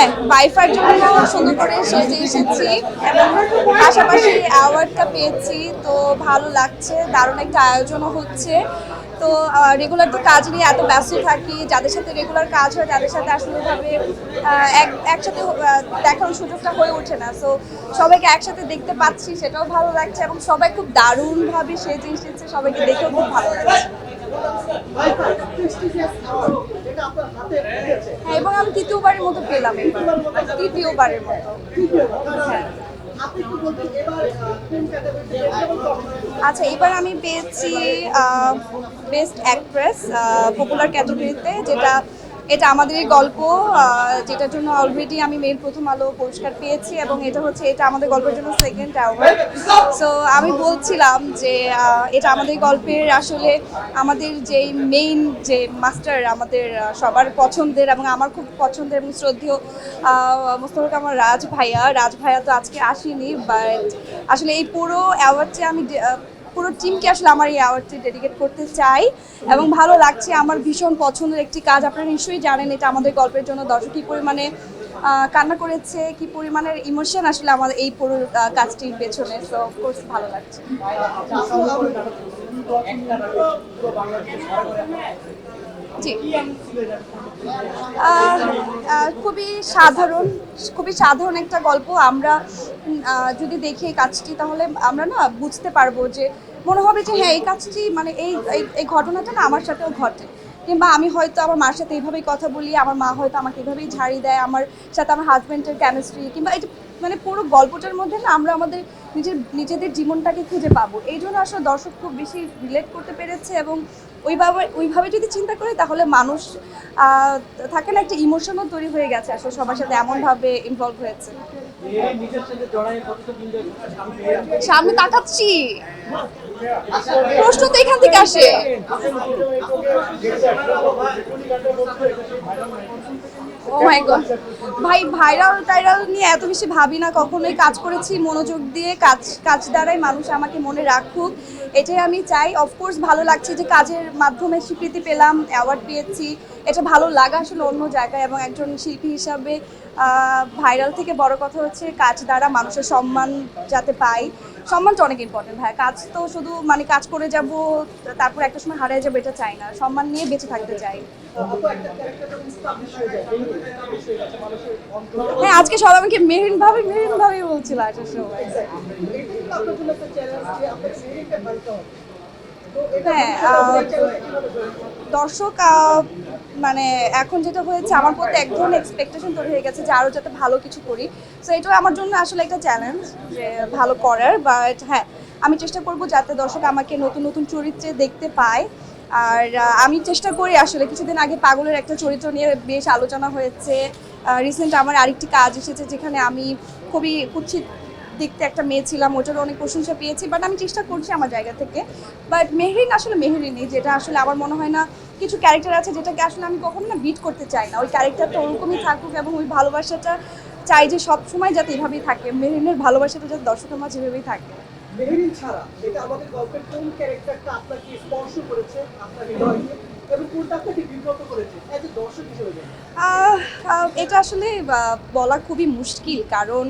হ্যাঁ, বাইফার জন্য সুন্দর করে সেজে এসেছি এবং পাশাপাশি অ্যাওয়ার্ডটা পেয়েছি, তো ভালো লাগছে। দারুণ একটা আয়োজনও হচ্ছে। তো রেগুলার তো কাজ নিয়ে এত ব্যস্ত থাকি, যাদের সাথে রেগুলার কাজ হয় তাদের সাথে আসলে ভাবে একসাথে দেখার সুযোগটা হয়ে ওঠে না। সো সবাইকে একসাথে দেখতে পাচ্ছি, সেটাও ভালো লাগছে এবং সবাই খুব দারুণভাবে সেজে এসেছে, সবাইকে দেখেও খুব ভালো লাগছে। হ্যাঁ, এবং আমি তৃতীয়বারের মতো পেলাম এবার, তৃতীয়বারের মতো। হ্যাঁ, আচ্ছা, এবার আমি পেয়েছি বেস্ট অ্যাক্ট্রেস পপুলার ক্যাটাগরিতে, এটা আমাদেরই গল্প, যেটার জন্য অলরেডি আমি মেয়ের প্রথম আলো পুরস্কার পেয়েছি এবং এটা আমাদের গল্পের জন্য সেকেন্ড অ্যাওয়ার্ড। সো আমি বলছিলাম যে এটা আমাদের গল্পের আসলে আমাদের যেই মেইন যে মাস্টার, আমাদের সবার পছন্দের এবং আমার খুব পছন্দের এবং শ্রদ্ধেয় মোস্তফা কামাল রাজ ভাইয়া তো আজকে আসেনি, বাট আসলে এই পুরো অ্যাওয়ার্ডটা পুরো টিমকে আসলে আমার এই অ্যাওয়ার্ডটি ডেডিকেট করতে চাই এবং ভালো লাগছে। আমার ভীষণ পছন্দের একটি কাজ, আপনারা নিশ্চয়ই জানেন এটা আমাদের গল্পের জন্য দর্শক কী পরিমাণে কান্না করেছে, কি পরিমাণের ইমোশন আসলে আমাদের এই পুরো কাজটির পেছনে। সো অফকোর্স ভালো লাগছে। জি, খুবই সাধারণ একটা গল্প। আমরা যদি দেখি এই কাজটি, তাহলে আমরা না বুঝতে পারবো যে মনে হবে যে হ্যাঁ, এই কাজটি মানে এই ঘটনাটা না আমার সাথেও ঘটে, কিংবা আমি হয়তো আমার মার সাথে এইভাবেই কথা বলি, আমার মা হয়তো আমাকে এইভাবেই ঝাড়ি দেয়, আমার সাথে আমার হাজব্যান্ডের কেমিস্ট্রি, কিংবা এটা মানে পুরো গল্পটার মধ্যে না আমরা আমাদের নিজেদের জীবনটাকে খুঁজে পাবো। এই জন্য আসলে দর্শক খুব বেশি রিলেট করতে পেরেছে এবং ওইভাবে যদি চিন্তা করি, তাহলে মানুষ থাকে না, একটা ইমোশনও তৈরি হয়ে গেছে আসলে সবার সাথে এমনভাবে ইনভলভ হয়েছে। সামনে তাকাচ্ছি, প্রশ্ন তো এখান থেকে আসে। ও মাই গড, ভাই ভাইরাল নিয়ে এত বেশি ভাবি না কখনোই। কাজ করেছি মনোযোগ দিয়ে, কাজ দ্বারাই মানুষ আমাকে মনে রাখুক, এটাই আমি চাই। অফকোর্স ভালো লাগছে যে কাজের মাধ্যমে স্বীকৃতি পেলাম, অ্যাওয়ার্ড পেয়েছি, এটা ভালো লাগা আসলে অন্য জায়গায়। এবং একজন শিল্পী হিসাবে ভাইরাল থেকে বড় কথা হচ্ছে কাজ দ্বারা মানুষের সম্মান যাতে পাই। সম্মানটা অনেক ইম্পর্টেন্ট ভাই। কাজ তো শুধু মানে কাজ করে যাব, তারপর একটা সময় হারিয়ে যাবে, এটা চাই না। সম্মান নিয়ে বেঁচে থাকতে চাই। হ্যাঁ, আজকে সবাই আমাকে মেহরিন ভাবে বলছিল আসার সময়। হ্যাঁ, দর্শক মানে এখন যেটা হয়েছে, আমার প্রতি এক ধরনের এক্সপেকটেশন তৈরি হয়ে গেছে যে আরও যাতে ভালো কিছু করি। সো এটাও আমার জন্য আসলে একটা চ্যালেঞ্জ যে ভালো করার। বাট হ্যাঁ, আমি চেষ্টা করব যাতে দর্শক আমাকে নতুন নতুন চরিত্রে দেখতে পায়। আর আমি চেষ্টা করি আসলে, কিছুদিন আগে পাগলের একটা চরিত্র নিয়ে বেশ আলোচনা হয়েছে। রিসেন্ট আমার আরেকটি কাজ এসেছে যেখানে আমি খুবই কুৎসিত দেখতে একটা মেয়ে ছিলাম, ওটারও অনেক প্রশংসা পেয়েছি। বাট আমি চেষ্টা করছি আমার জায়গা থেকে। বাট মেহরিন আসলে মেহরিনই, যেটা আসলে আমার মনে হয় না, কিছু ক্যারেক্টার আছে যেটাকে আসলে আমি কখনো না বিট করতে চাই না। ওই ক্যারেক্টারটা ওরকমই থাকুক এবং ওই ভালোবাসাটা চাই যে সব সময় যাতে এভাবেই থাকে। মেহরিনের ভালোবাসাটা যাতে দর্শকের মাঝে এভাবেই থাকে। মেহরিন ছাড়া এটা আমাদের গল্পের কোন ক্যারেক্টারটা আপনাকে স্পর্শ করেছে, আপনার হৃদয়কে, এবং কোনটা আপনাকে বিব্রত করেছে এজ এ দর্শক হিসেবে? এটা আসলে বলা খুবই মুশকিল, কারণ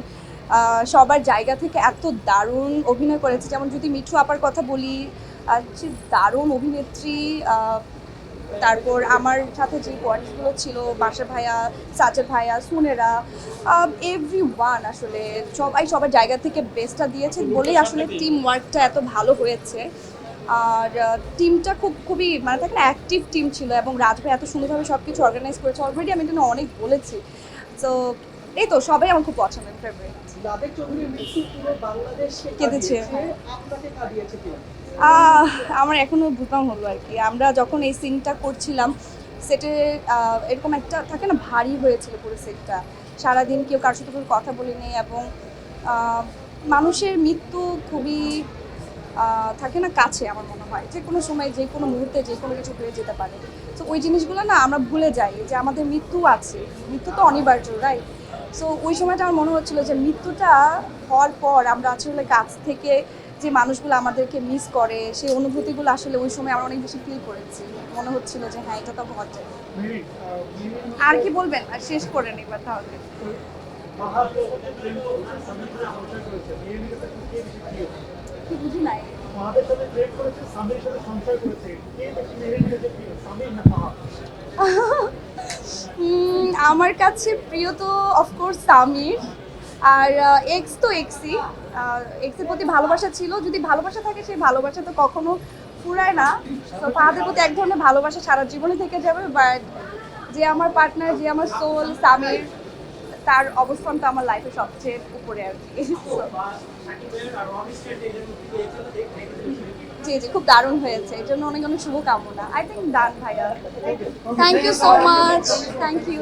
সবার জায়গা থেকে এত দারুণ অভিনয় করেছে। যেমন যদি মিঠু আপার কথা বলি, সে দারুণ অভিনেত্রী। তারপর আমার সাথে যে কোয়ার্টিসগুলো ছিল, বাসার ভাইয়া, সাচের ভাইয়া, সুনেরা, এভরিওয়ান আসলে সবার জায়গা থেকে বেস্টটা দিয়েছে বলেই আসলে টিম ওয়ার্কটা এত ভালো হয়েছে। আর টিমটা খুবই মানে থাকে না, অ্যাক্টিভ টিম ছিল এবং রাজ ভাই এত সুন্দরভাবে সব কিছু অর্গানাইজ করেছে। অলরেডি আমি এটা নিয়ে অনেক বলেছি। সো এই তো, সবাই আমার খুব পছন্দের, ফেভারিট। কেঁদেছে। আমার এখনো ভূতাম হলো আর কি। আমরা যখন এই সিনটা করছিলাম সেটে, এরকম একটা থাকে না, ভারী হয়েছিল পুরো সেটটা। সারাদিন কেউ কারোর সাথে কোনো কথা বলিনি এবং মানুষের মৃত্যু খুবই থাকে না কাছে, আমার মনে হয় যে কোনো সময় যে কোনো মুহূর্তে যে কোনো কিছু হয়ে যেতে পারে। তো ওই জিনিসগুলো না আমরা ভুলে যাই যে আমাদের মৃত্যু আছে, মৃত্যু তো অনিবার্য, রাইট? সো ওই সময়টা আমার মনে হচ্ছিলো যে মৃত্যুটা হওয়ার পর আমরা আসলে কাছ থেকে যে মানুষগুলো আমাদেরকে মিস করে, সেই অনুভূতিগুলো আসলে ওই সময় আমরা অনেক বেশি ফিল করেছি। মনে হচ্ছিল যে হ্যাঁ, এটা তো হওয়া যায়। আর কি বলবেন? আর শেষ করে নিবা তাহলে। কি বুঝি নাই। আমার কাছে প্রিয় তো অফকোর্স সামির। আর এক্স তো এক্সই, এক্সের প্রতি ভালোবাসা ছিল। যদি ভালোবাসা থাকে, সেই ভালোবাসা তো কখনো ফুরায় না। তো ফাহাদের প্রতি এক ধরনের ভালোবাসা সারা জীবনে থেকে যাবে। বাট যে আমার পার্টনার, যে আমার সোল সামির, তার অবস্থান তো আমার লাইফে সবচেয়ে উপরে আর কি। জি জি, খুব দারুণ হয়েছে, এর জন্য অনেক অনেক শুভকামনা। আই থিঙ্ক ডান ভাইয়া। Thank you so much, thank you.